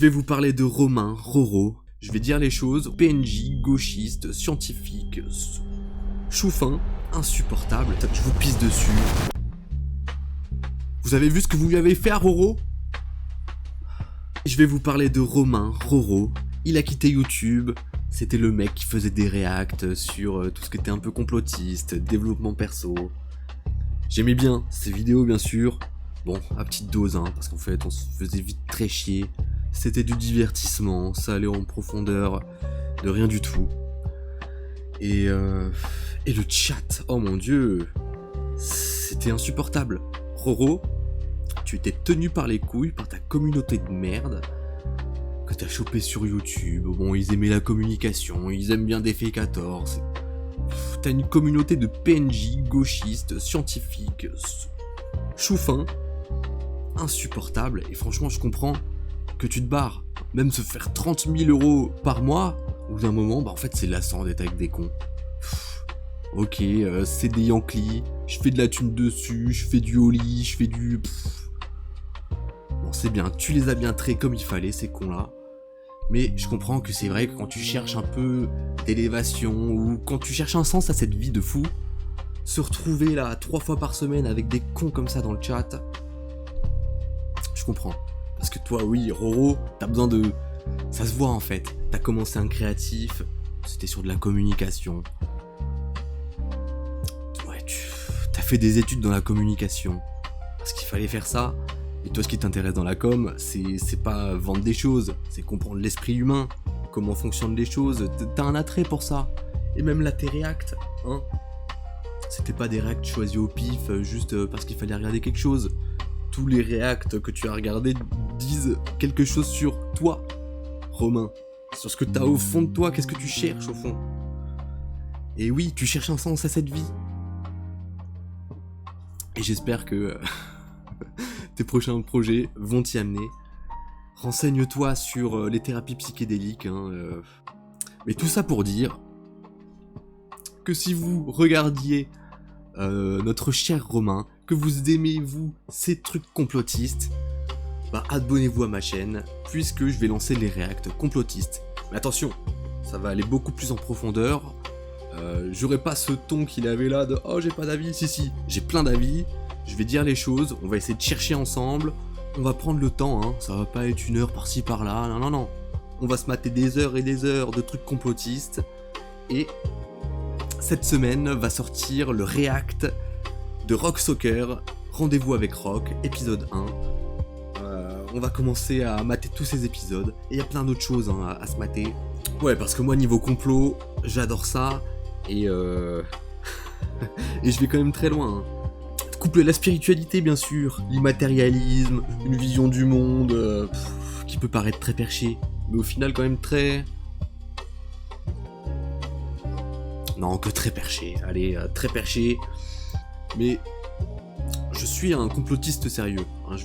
Je vais vous parler de Romain, Roro. Je vais dire les choses, PNJ, gauchiste, scientifique, choufin, insupportable. Je vous pisse dessus. Vous avez vu ce que vous lui avez fait à Roro? Je vais vous parler de Romain, Roro. Il a quitté YouTube. C'était le mec qui faisait des reacts sur tout ce qui était un peu complotiste, développement perso. J'aimais bien ces vidéos, bien sûr. Bon, à petite dose, hein, parce qu'en fait, on se faisait vite très chier. C'était du divertissement, ça allait en profondeur de rien du tout. Et le chat, oh mon dieu, c'était insupportable. Roro, tu étais tenu par les couilles par ta communauté de merde que t'as chopé sur YouTube. Bon, ils aimaient la communication, ils aiment bien des fake 14. T'as une communauté de PNJ, gauchistes, scientifiques, choufins, insupportable. Et franchement, je comprends que tu te barres. Même se faire 30 000 € par mois, au bout d'un moment, en fait, c'est lassant d'être avec des cons. Ok, c'est des Yankees, je fais de la thune dessus, je fais du holly, je fais du... Bon, c'est bien, tu les as bien traits comme il fallait, ces cons-là. Mais je comprends que c'est vrai que quand tu cherches un peu d'élévation, ou quand tu cherches un sens à cette vie de fou, se retrouver là 3 fois par semaine avec des cons comme ça dans le chat, je comprends. Parce que toi, oui, Roro, t'as besoin de... Ça se voit en fait, t'as commencé un créatif, c'était sur de la communication. Ouais, t'as fait des études dans la communication. Parce qu'il fallait faire ça. Et toi, ce qui t'intéresse dans la com, c'est pas vendre des choses, c'est comprendre l'esprit humain, comment fonctionnent les choses, t'as un attrait pour ça. Et même là, tes réacts, hein. C'était pas des réacts choisis au pif, juste parce qu'il fallait regarder quelque chose. Tous les réacts que tu as regardés disent quelque chose sur toi, Romain. Sur ce que t'as au fond de toi, qu'est-ce que tu cherches au fond. Et oui, tu cherches un sens à cette vie. Et j'espère que... tes prochains projets vont t'y amener. Renseigne-toi sur les thérapies psychédéliques. Mais tout ça pour dire que si vous regardiez notre cher Romain, que vous aimez, vous, ces trucs complotistes, abonnez-vous à ma chaîne, puisque je vais lancer les réacts complotistes. Mais attention, ça va aller beaucoup plus en profondeur. J'aurai pas ce ton qu'il avait là de « Oh, j'ai pas d'avis ». Si, j'ai plein d'avis. Je vais dire les choses, on va essayer de chercher ensemble, on va prendre le temps, hein, ça va pas être 1 heure par-ci par-là, non. On va se mater des heures et des heures de trucs complotistes, et cette semaine va sortir le react de Rock Soccer, Rendez-vous avec Rock, épisode 1. On va commencer à mater tous ces épisodes, et il y a plein d'autres choses à se mater. Ouais, parce que moi, niveau complot, j'adore ça, et et je vais quand même très loin, hein. Couple la spiritualité, bien sûr, l'immatérialisme, une vision du monde qui peut paraître très perchée, mais au final quand même très... Non, que très perché, allez, très perché, mais je suis un complotiste sérieux, hein,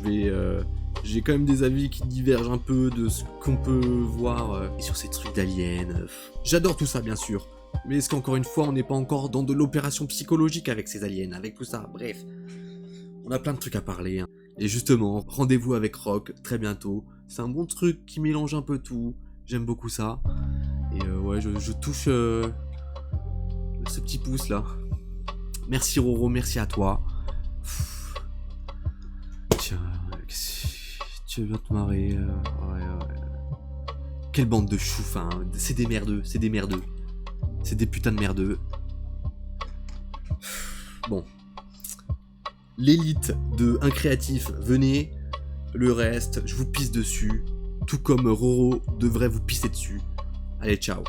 j'ai quand même des avis qui divergent un peu de ce qu'on peut voir sur ces trucs d'aliens. J'adore tout ça, bien sûr, mais est-ce qu'encore une fois, on n'est pas encore dans de l'opération psychologique avec ces aliens, avec tout ça, bref. On a plein de trucs à parler, hein. Et justement, rendez-vous avec Rock, très bientôt. C'est un bon truc qui mélange un peu tout, j'aime beaucoup ça. Et ouais, je touche ce petit pouce là. Merci Roro, merci à toi. Tiens, tu veux bien te marrer, ouais. Quelle bande de choufs, hein. C'est des merdeux. C'est des putains de merdeux. Bon. L'élite de un créatif, venez. Le reste, je vous pisse dessus. Tout comme Roro devrait vous pisser dessus. Allez, ciao.